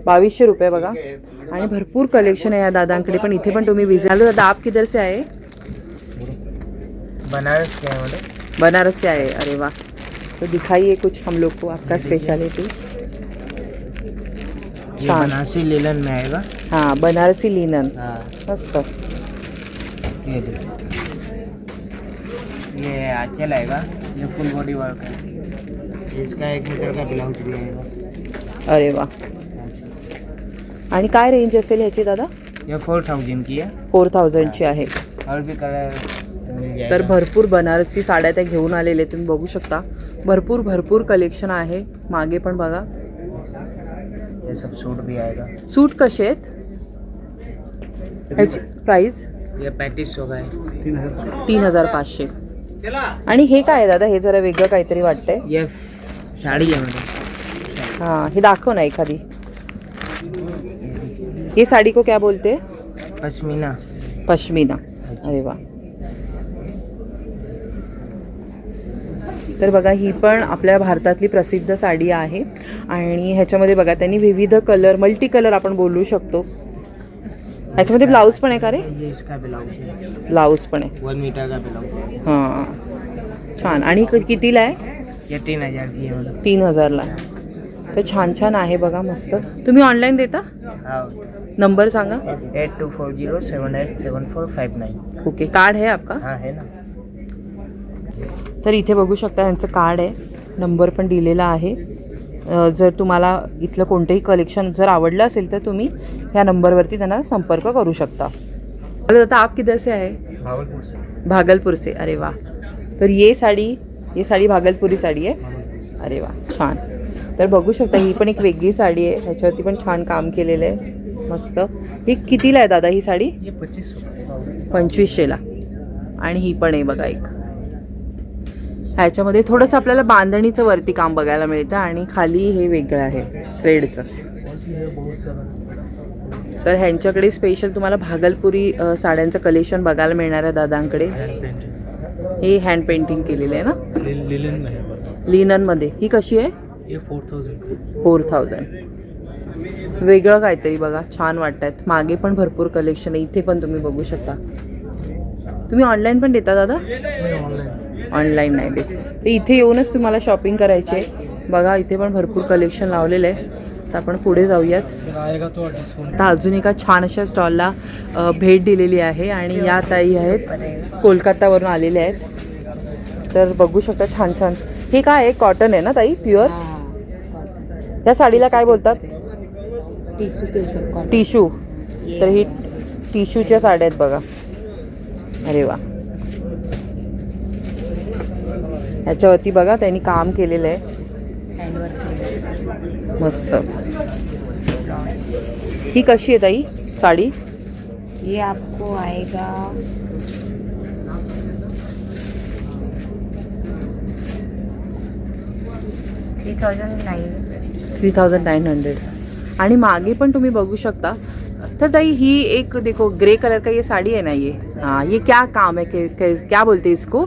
2200 रुपये बघा. आणि भरपूर कलेक्शन आहे या दादांकडे. पण इथे पण तुम्ही विजिट. हॅलो दादा, आप किधर से आए? बनारस के हैं मतलब। बनारस से आए. अरे वाह, तो दिखाइए कुछ हम लोग को आपका स्पेशलिटी. ये बनारसी लिनन में आएगा। हाँ, बनारसी लिनन. हाँ, मस्त. ये देखो, ये आंचल आएगा, ये फुल बॉडी वर्क है। इसका 1 मीटर का ब्लाउज भी आएगा। अरे वाह. आणि काय रेंज असेल ह्याची दादा? ये 4000 की है। 4000ची आहे. और भी कलर मिल तर जाएगा। भरपूर बनारसी साड्या त्या घेऊन आलेले तुम्ही बघू शकता. भरपूर कलेक्शन आहे. मागे पण बघा, ये सब सूट भी आएगा। सूट कसे आहेत? ह्याची प्राइस ये 3500 का है। 3,500. आणि हे काय आहे दादा? हे जरा वेगळं काहीतरी वाटतंय. ये साड़ी है मैडम। हां, हे दाखव ना एखादी. ये साड़ी को क्या बोलते हैं? पश्मीना। पश्मीना. अरे वा. तर बघा ही पण आपल्या भारतातली प्रसिद्ध साडी आहे आणि ह्याच्यामध्ये बघा त्यांनी विविध कलर, मल्टी कलर आपण बोलू शकतो. ह्याच्यामध्ये ब्लाऊज पण आहे का रे? ये इसका ब्लाउज है, ब्लाऊज पण आहे. 1 मीटर का ब्लाउज है। हां, छान. आणि कितीला आहे? ये 3000 की है मतलब। 3000ला. तर छान छान आहे बघा, मस्त. तुम्ही ऑनलाईन देता? हाँ, नंबर सांगा. 8240787459। ओके. कार्ड है आपका? हाँ है ना। तर इथे बघू शकता यांचं कार्ड आहे, नंबर पण दिलेला आहे. जर तुम्हाला इथलं कोणतंही कलेक्शन जर आवडलं असेल तर तुम्ही ह्या नंबरवरती त्यांना संपर्क करू शकता. चलो दादा, आप किधर से आहे? भागलपुर से। भागलपुर से. अरे वाह. तर ये साडी भागलपुरी साडी आहे. अरे वा, छान. तर बघू शकता ही पण एक वेगळी साडी आहे, ह्याच्यावरती पण छान काम केलेलं आहे, मस्त. ही कितीला आहे दादा ही साडी? ये 2500। 2500ला. आणि ही पण आहे बघा एक. ह्याच्यामध्ये थोडंसं आपल्याला बांधणीचं वरती काम बघायला मिळतं आणि खाली हे वेगळं आहे थ्रेडचं. तर ह्यांच्याकडे स्पेशल तुम्हाला भागलपुरी साड्यांचं कलेक्शन बघायला मिळणार आहे दादांकडे. हे हँड पेंटिंग केलेलं आहे ना, लिननमध्ये. ही कशी आहे? 4000. वेगळं काहीतरी बघा, छान वाटतात. मागे पण भरपूर कलेक्शन आहे, इथे पण तुम्ही बघू शकता. तुम्ही ऑनलाईन पण देता दादा? ऑनलाईन नाही देत. तर इथे येऊनच तुम्हाला शॉपिंग करायची आहे. बघा इथे पण भरपूर कलेक्शन लावलेलं आहे. तर आपण पुढे जाऊयात. आता अजून एका छान अशा स्टॉलला भेट दिलेली आहे आणि या ताई आहेत, कोलकातावरून आलेल्या आहेत. तर बघू शकता छान छान. हे काय आहे? कॉटन आहे ना ताई, प्युअर? या साडीला काय बोलतात? टिशू. तर ही टिशूच्या साड्या आहेत बघा. अरे वा. ह्याच्यावरती बघा त्यांनी काम केलेलं आहे, मस्त. ही कशी आहे ताई साडी? ये आपको आएगा 3900. आणि मागे पण तुम्ही बघू शकता. तर ताई ही एक देखो ग्रे कलर का ये साड़ी है ना, ये हाँ, ये क्या काम है, क्या बोलते हैं इसको?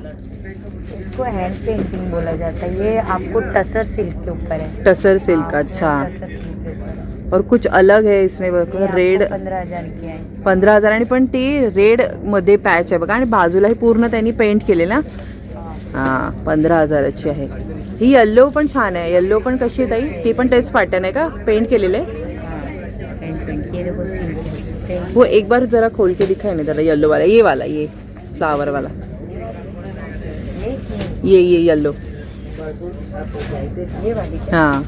इसको हैंड पेंटिंग बोला जाता है। ये आपको टसर सिल्क के ऊपर है। टसर सिल्क. अच्छा. टसर सिल्क के ऊपर। और कुछ अलग है इसमें बघा, रेड. 15,000 की आहे. 15,000. आणि पण ते रेड मध्ये पॅच आहे बघा आणि बाजूला हे पूर्ण त्यांनी पेंट केलेलं ना. हां, 15,000ची आहे. ही येल्लो पण छान आहे. येल्लो पण कशी आहे ताई? ते पण तेच पॅटर्न आहे का, पेंट केलेलं आहे? ये देखो सिल्क है। वो एक बार जरा खोल के दिखाई ना जरा, येल्लो वाला, ये वाला, ये फ्लावर वाला, ये येल्लो. ये वाली हाँ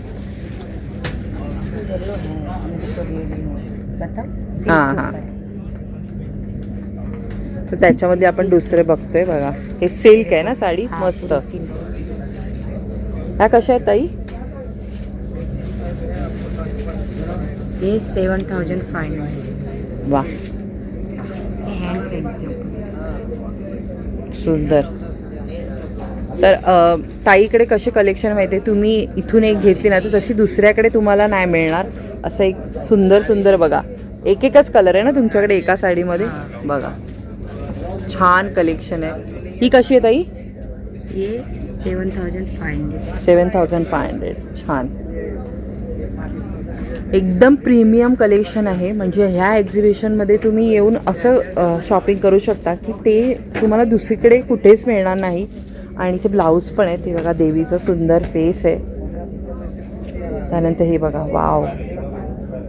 बताओ। हां हां. तर त्याच्यामध्ये आपण दुसरे बघतोय बघा. हे सिल्क आहे ना साडी, मस्त. ह्या कशा आहेत ताई? ये 7,500. वा, हैंड पेंटिंग। सुंदर. तर ताईकडे कसे कलेक्शन माहिती आहे, तुम्ही इथून एक घेतली ना तर तशी दुसऱ्याकडे तुम्हाला नाही मिळणार. असं एक सुंदर सुंदर बघा, एक एकच कलर आहे ना तुमच्याकडे एका साडीमध्ये. बघा छान कलेक्शन आहे. ही कशी आहे ताई? ये 7,500. 7,500. छान, एकदम प्रीमियम कलेक्शन आहे. म्हणजे ह्या एक्झिबिशनमध्ये तुम्ही येऊन असं शॉपिंग करू शकता की ते तुम्हाला दुसरीकडे कुठेच मिळणार नाही. आणि ते ब्लाऊज पण आहे, ते बघा देवीचं सुंदर फेस आहे. त्यानंतर हे बघा, वाव,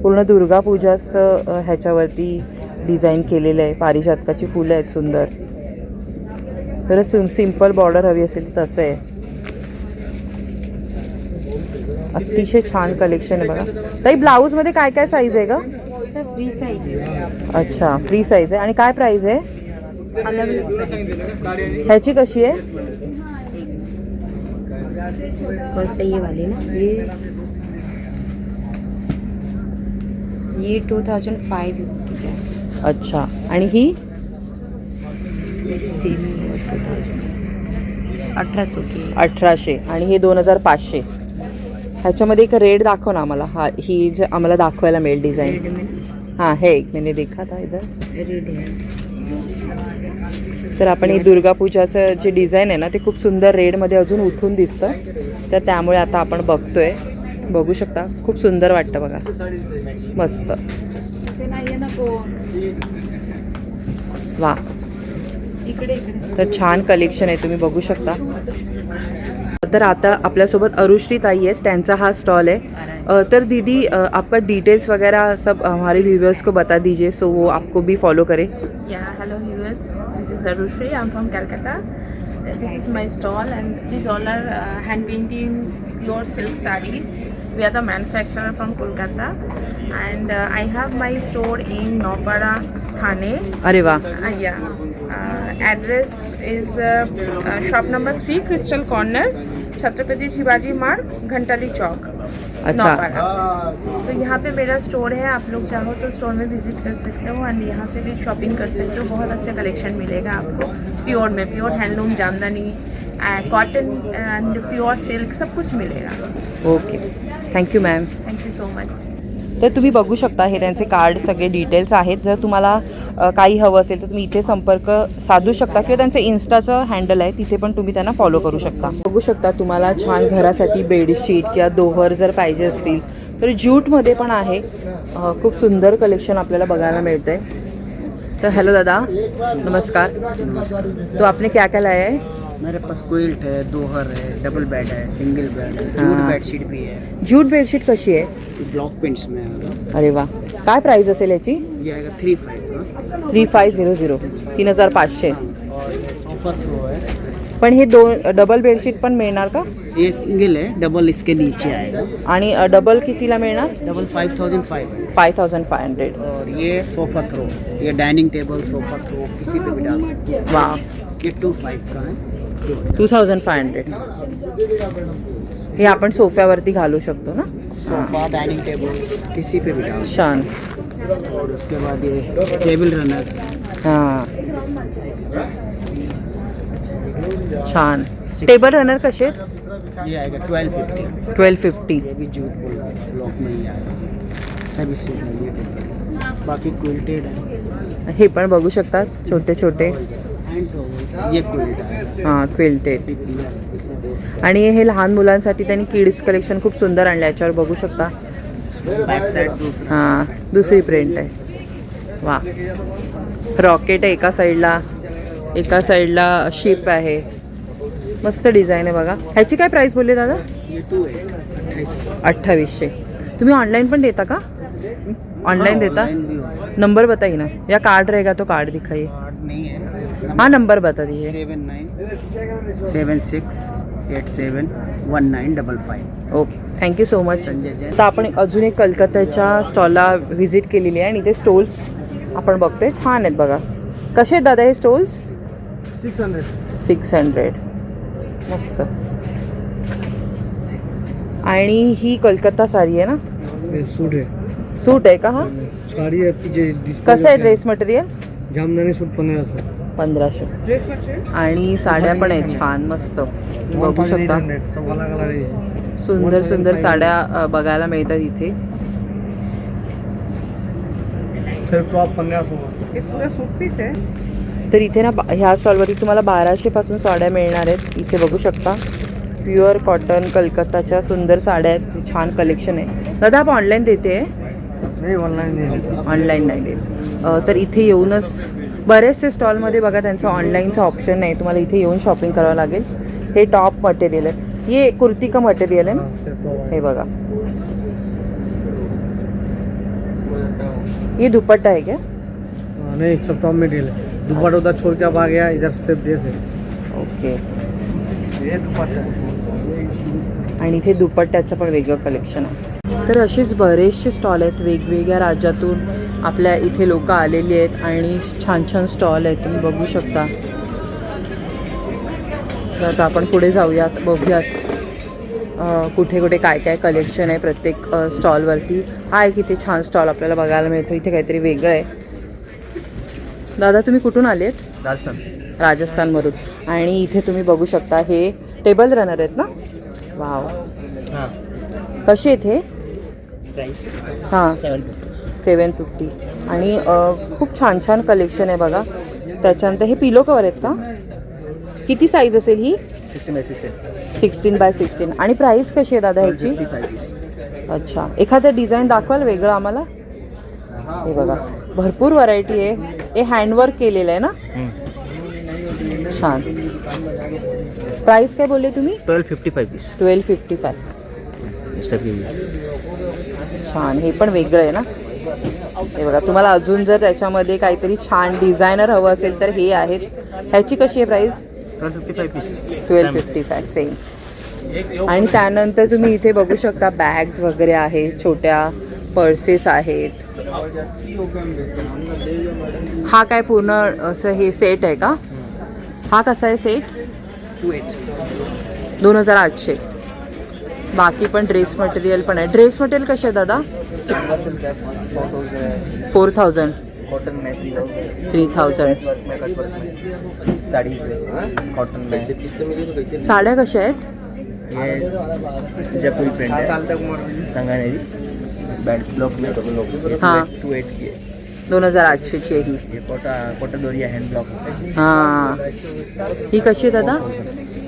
पूर्ण दुर्गा पूजाचं ह्याच्यावरती डिझाईन केलेलं आहे. पारिजातकाची फुलं आहेत सुंदर. तर सिम्पल बॉर्डर हवी असेल तर तसं आहे. अतिशय छान कलेक्शन आहे बघा. ताई ब्लाऊजमध्ये काय काय साईज आहे का? Free size. अच्छा, फ्री साईज आहे. आणि काय प्राईज आहे अलग अलग। ह्याची? कशी आहे? कौन सा ये वाली ना, ये 2,500 की है। अच्छा. आणि ही? सेम 1,800 की है। 1800. आणि हे 2,500. ह्याच्यामध्ये एक रेड दाखव ना आम्हाला. हा, ही जे आम्हाला दाखवायला मिळेल डिझाईन. रेड में हाँ है एक, मैंने देखा था इधर. रेड है. तर आपण हे दुर्गा पूजाचं जे डिझाईन आहे ना ते खूप सुंदर रेडमध्ये अजून उठून दिसतं. तर त्यामुळे आता आपण बघतोय. बघू शकता खूप सुंदर वाटतं बघा. मस्त. वा. तर छान कलेक्शन आहे, तुम्ही बघू शकता. तर आता आपल्यासोबत अरुश्री ताई आहेत, त्यांचा हा स्टॉल आहे. तर दीदी आपका डिटेल्स वगैरह सब हमारे व्यूवर्स को बता दीजिए, सो वो आपको भी फॉलो करे. Yeah, hello viewers. This is Arushri. I'm from Calcutta. This is my stall, and these all are hand painting pure silk sarees. We are the manufacturer from Kolkata, and I have my store in Nopara, Thane. अरे वाह. Yeah. Address is shop number 3, Crystal Corner, Chhatrapati Shivaji मार्ग, घंटाली चौक, अच्छा. नौपाड़ा. तो यहाँ पे मेरा store है, आप लोग चाहो तो स्टोर में विजिट कर सकते हो एंड यहाँ से भी शॉपिंग कर सकते हो. बहुत अच्छा कलेक्शन मिलेगा आपको प्योर में. Pure handloom, jamdani, cotton and pure silk सब कुछ मिलेगा. Okay, thank you ma'am. Thank you so much. तर तुम्ही बघू शकता हे त्यांचे कार्ड सगळे डिटेल्स आहेत. जर तुम्हाला काही हवं असेल तर तुम्ही इथे संपर्क साधू शकता किंवा त्यांचं इन्स्टाचं हँडल आहे, तिथे पण तुम्ही त्यांना फॉलो करू शकता. बघू शकता तुम्हाला छान घरासाठी बेडशीट किंवा दोहर जर पाहिजे असतील तर ज्यूटमध्ये पण आहे. खूप सुंदर कलेक्शन आपल्याला बघायला मिळतं आहे. तर हॅलो दादा, नमस्कार. तो आपने क्या क्या लाया है? मेरे पास क्विल्ट है, दोहर है, डबल बेड है, सिंगल बेड है, जूट बेडशीट भी है. ज्यूट बेडशीट कशी आहे? ब्लॉक प्रिंट्स में आएगा. अरे वा. काय प्राईस असेल याची? ये आएगा 3500. 3500, 3500. और सोफा थ्रो है. पण हे डबल बेडशीट पण मिळणार का? ये सिंगल है, डबल इसके नीचे आएगा. आणि डबल कितीला मिळणार? डबल 5500. 5500. और ये सोफा थ्रो, ये डाइनिंग टेबल सोफा थ्रो किसी पे भी डाल सकते हैं. वा. ये 2500 का है. 2500. हे आपण सोफ्यावरती घालू शकतो ना? सोफा, डाइनिंग टेबल किसी पे भी डाल. छान. और उसके बाद ये टेबल रनर्स. हां, छान. टेबल रनर कसे आहेत? ये आएगा 1250. 1250. ये भी जूट ब्लॉक में ही आएगा. सभी सूट में ये. बाकी क्विल्टेड है. हे पण बघू शकतात छोटे छोटे. Hand towels. ये क्विल्ट है. हां, क्विल्टेड. आणि हे लहान मुलांसाठी त्यांनी किड्स कलेक्शन खूप सुंदर आणलं. याच्यावर बघू शकता. बैक साइड दूसरा. हां, दुसरी प्रिंट आहे. वा. रॉकेट आहे एका साईडला शिप आहे. मस्त डिझाईन आहे बघा. ह्याची काय प्राईस बोलले दादा? ये 2 है 2800. 2800. तुम्ही ऑनलाइन पण देता का? ऑनलाइन देता? ऑनलाइन भी होगा. नंबर बताइए ना, या कार्ड रहेगा तो कार्ड दिखाइए. कार्ड नहीं है. हाँ, नंबर बता दीजिए. 7976871955. Okay, thank you so much. Sanjay Jain. आता आपण अजून एक कलकत्त्याच्या स्टॉलला व्हिजिट केलेली आहे आणि इथे स्टॉल्स आपण बघतोय. छान आहेत बघा. कसे आहेत दादा हे स्टॉल्स? 600. मस्त. आणि ही कलकत्ता साडी आहे ना? सूट है. सूट आहे का हा? साड़ी है पीछे. कसं आहे ड्रेस मटेरियल? जामदानी सूट 1500. 1500. Dress material. आणि साड्या पण आहेत छान मस्त. बघू शकता सुंदर सुंदर साड्या बघायला मिळतात इथे. टॉप 1500. हे पूरा सूट पीस है. तर इथे ना ह्या स्टॉलवरती तुम्हाला 1200 पासून साड्या मिळणार आहेत. इथे बघू शकता प्युअर कॉटन कलकत्ताच्या सुंदर साड्या आहेत. छान कलेक्शन आहे. दादा आपण ऑनलाईन देते? नाही, ऑनलाईन नाही. ऑनलाईन नाही देत. तर इथे येऊनच बरेचसे स्टॉलमध्ये बघा त्यांचं ऑनलाईनचं ऑप्शन नाही. तुम्हाला इथे येऊन शॉपिंग करावं लागेल. हे टॉप मटेरियल आहे. ये कुर्ती का मटेरियल आहे ना? हे बघा. ये दुपट्टा है क्या? नहीं, सब टॉप मटेरियल है. दुपट्टा उधर छोड़ के अब आ गया, इधर से ड्रेस है. ओके. ये दुपट्टा. आणि इथे दुपट्ट्याचं पण वेगळं कलेक्शन आहे. तर असेच बरेचसे स्टॉल आहेत. वेगवेगळ्या राज्यातून आपल्या इथे लोक आलेली आहेत आणि छान छान स्टॉल आहेत. तुम्ही बघू शकता. तर आता आपण पुढे जाऊयात, बघूयात कुठे कुठे काय काय कलेक्शन आहे प्रत्येक स्टॉलवरती. हा एक इथे छान स्टॉल आपल्याला बघायला मिळतो. इथे काहीतरी वेगळं आहे. दादा तुम्ही कुठून आलेत? राजस्थान. राजस्थानवरून. आणि इथे तुम्ही बघू शकता हे टेबल रनर आहेत ना? वाव. हां. कसे आहेत हे? प्राइस हां, 750. 750. आणि खूप छान छान कलेक्शन आहे बघा. त्याच्यानंतर हे पिलो कवर आहेत का? किती साईज असेल ही? 16x16. आणि प्राईस कशी आहे दादा ह्याची? अच्छा, एखादं डिझाईन दाखवाल वेगळं आम्हाला? हे बघा भरपूर व्हरायटी आहे. हे हँडवर्क केलेलं आहे ना? छान. प्राईस काय बोलले तुम्ही? 1255 पीस. 1255. छान. हे पण वेगळं आहे ना? हे बघा, तुम्हाला अजून जर त्याच्यामध्ये काहीतरी छान डिझायनर हवं असेल तर हे आहेत. ह्याची कशी आहे प्राईस? 1255 पीस. 1255 सेम. आणि त्यानंतर तुम्ही इथे बघू शकता बॅग्स वगैरे आहे, छोट्या पर्सेस आहेत. हा काय पूर्ण असं हे सेट आहे का? हा कसा आहे सेट? 2800. बाकी पण ड्रेस मटेरियल पण आहे. ड्रेस मटेरियल कसे आहे दादा? 4000. कॉटन में 3000. साड़ी से कॉटन में. साड्या कशा आहेत? ये जयपुरी प्रिंट है, संगानेरी बैंड ब्लॉक में. हाँ. 28 की है. 2800 ची आहे ही. ये कोटा दोरिया हैंड ब्लॉक होता है. हां, ही कशी आहे दादा?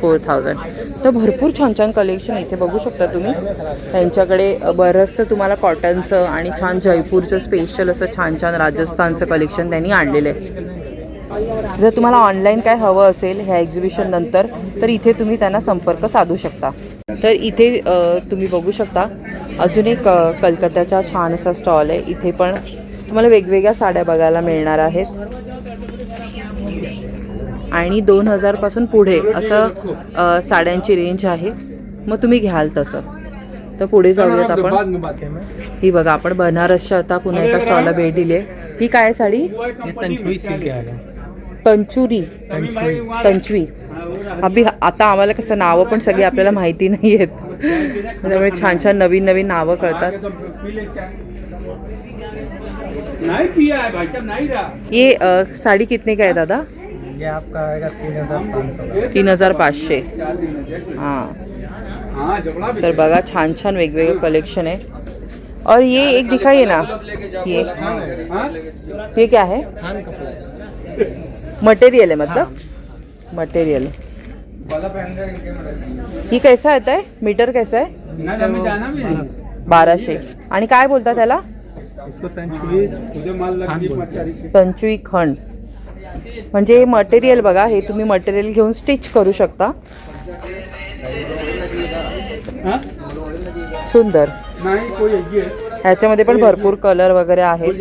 4000. तर भरपूर छान छान कलेक्शन इथे बघू शकता तुम्ही. त्यांच्याकडे बरंचसं तुम्हाला कॉटनचं आणि छान जयपूरचं स्पेशल असं छान छान राजस्थानचं कलेक्शन त्यांनी आणलेलं आहे. जर तुम्हाला ऑनलाईन काय हवं असेल ह्या एक्झिबिशन नंतर तर इथे तुम्ही त्यांना संपर्क साधू शकता. तर इथे तुम्ही बघू शकता अजून एक कलकत्त्याचा छान असा स्टॉल आहे. इथे पण तुम्हाला वेगवेगळ्या साड्या बघायला मिळणार आहेत. आणि 2000पासून पुढे असं साड्यांची रेंज आहे. मग तुम्ही घ्याल तसं. तर पुढे जाऊयात आपण. ही बघा, आपण बनारसच्या आता पुन्हा एका स्टॉलला भेट दिली आहे. ही काय साडी? तंचवी. अभि आता आम्हाला कसं नावं पण सगळी आपल्याला माहिती नाही आहेत, त्यामुळे छान छान नवीन नवीन नावं कळतात. ये साड़ी कितने का है दादा? ये आपका आएगा 3500. 3500. हाँ, तर बघा छान छान वेगवेगळे कलेक्शन आहे. और ये एक दिखाइए ना, ये क्या है? मटेरियल है, मतलब मटेरियल. ये कैसा आता है? मीटर कैसा है? 1200. आणि काय बोलतात त्याला? तंचवी खंड. म्हणजे हे मटेरियल बघा, हे तुम्ही मटेरियल घेऊन स्टिच करू शकता. सुंदर. ह्याच्यामध्ये पण भरपूर कलर वगैरे आहेत.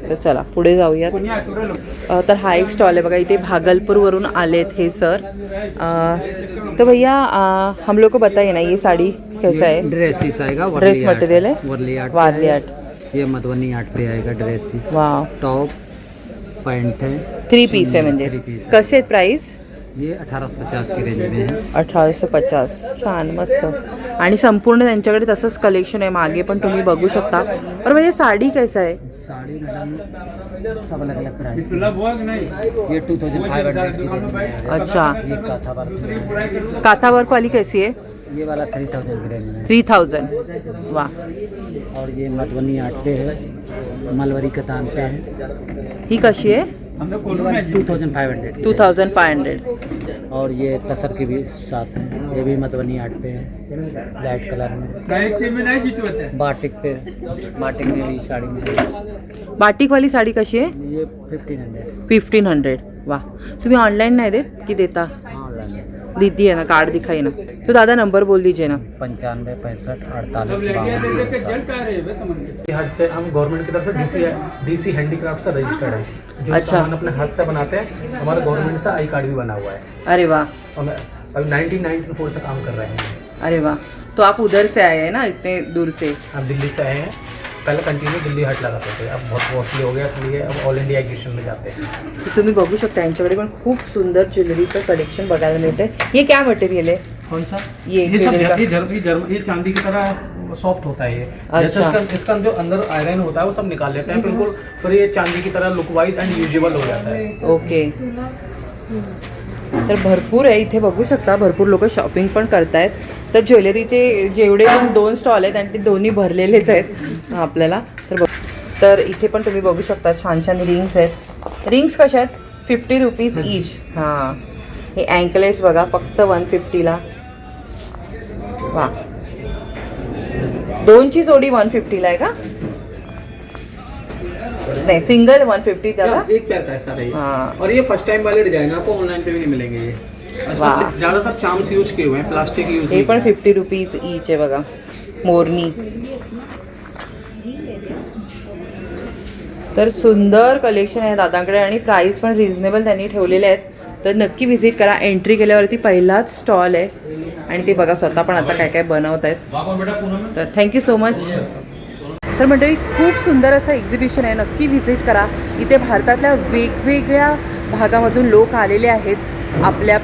तर चला पुढे जाऊयात. तर हा एक स्टॉल आहे बघा. इथे भागलपूरवरून आलेत हे सर. तो भैया हम लोग को बताइए ना, ये साड़ी कैसा है? ड्रेस पीस आएगा. ड्रेस मटेरियल है. वारली आर्ट. ये मधुबनी आर्ट पे आएगा ड्रेस पीस. वाह. टॉप पैंट है. 3 पीस है म्हणजे. कसे आहेत प्राइस? ये 1850 की रेंज में है. 1850. छान, मस्त. आणि संपूर्ण त्यांच्याकडे तसंच कलेक्शन आहे. मागे पण तुम्ही बघू शकता. और म्हणजे साडी कैसा आहे? साड़ी मैडम सब अलग अलग प्राइस. ये 2500 की रेंज में है. अच्छा. ये काथा वर्क. काथा वर्क वाली कैसी है? ये वाला 3000 की रेंज में. 3000. वाह. और ये मधुबनी आर्ट पे है, मलवरी कतान पे है. ही कशी आहे? 2500. 2500. और ये तसर के भी साथ हैं. ये भी मधुबनी आर्ट पे है, लाइट कलर में. बाटिक पे, बाटिक में भी साड़ी में. बाटिक वाली साडी कशी आहे? ये 1500. 1500. वाह. तुम्ही ऑनलाइन नहीं देत की देता? ऑनलाइन. दीदी है ना, कार्ड दिखाई ना. तो दादा नंबर बोल दीजिए ना. 95 65 48 52. हद से हम गवर्नमेंट की तरफ से डीसी हैंडीक्राफ्ट से रजिस्टर्ड है. जो अच्छा. सामान अपने हाथ से बनाते हैं, हमारा गवर्नमेंट से आई कार्ड भी बना हुआ है. अरे वाह. और अभी 1994 से काम कर रहे हैं. अरे वाह. तो आप उधर से आए हैं ना, इतने दूर से? हम दिल्ली से आए हैं. पहले कंटिन्यू दिल्ली हट लगाते थे, अब बहुत कॉस्टली हो गया, इसलिए अब ऑल इंडिया एग्जीबिशन में जाते हैं. तर तुम्ही बघू शकता यांच्याकडे पण खूप सुंदर ज्वेलरीचं कलेक्शन बघायला मिळते. ये क्या मटेरियल है? कौन सा? ये सब ये चांदी की तरह सॉफ्ट होता है. ये जैसे इसका जो अंदर आयरन होता है वो सब निकाल लेते हैं बिल्कुल, फिर ये चांदी की तरह लुक वाइज एंड यूजेबल हो जाता है. ओके. तर भरपूर आहे इथे बघू शकता. भरपूर लोक शॉपिंग पण करतायत. तर ज्वेलरीचे जेवढे पण 2 स्टॉल आहेत आणि ते दोन्ही भरलेलेच आहेत आपल्याला. तर तर इथे पण तुम्ही बघू शकता छान छान रिंग्स आहेत. रिंग्स कशा आहेत? 50 रुपीज ईच. हां, हे अँकलेट्स बघा फक्त 150ला. वा, 2ची जोडी 150ला आहे का? नहीं, सिंगल 150 दादा. एक पैर का है सारा ये। हाँ। और ये फर्स्ट टाइम वाले डिजाइन आपको ऑनलाइन पे भी नहीं मिलेंगे ये। वाह। ज्यादातर चार्म्स यूज किए हुए हैं, प्लास्टिक यूज हे पण 50 रुपीज ईच आहे बघा. मोरनी. तर सुंदर कलेक्शन आहे दादांकडे आणि प्राइस पण रिझनेबल त्यांनी ठेवलेले आहेत. तर नक्की व्हिजिट करा. एंट्री केल्यावरती पहिलाच स्टॉल आहे आणि ते बघा स्वतः पण आता काय काय बनवत आहेत. तर थँक्यू सो मच. तर मंडळी खूप सुंदर असं एक्झिबिशन आहे, नक्की व्हिजिट करा. इथे भारतातल्या वेगवेगळ्या भागामधून लोक आलेले आहेत. आपल्या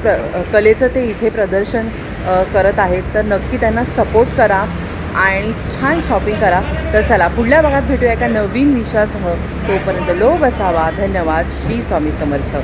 कलेचं ते इथे प्रदर्शन करत आहेत. तर नक्की त्यांना सपोर्ट करा आणि छान शॉपिंग करा. तर चला पुढल्या भागात भेटूया एका नवीन विषयासह. तोपर्यंत लोभ असावा. धन्यवाद. श्री स्वामी समर्थ.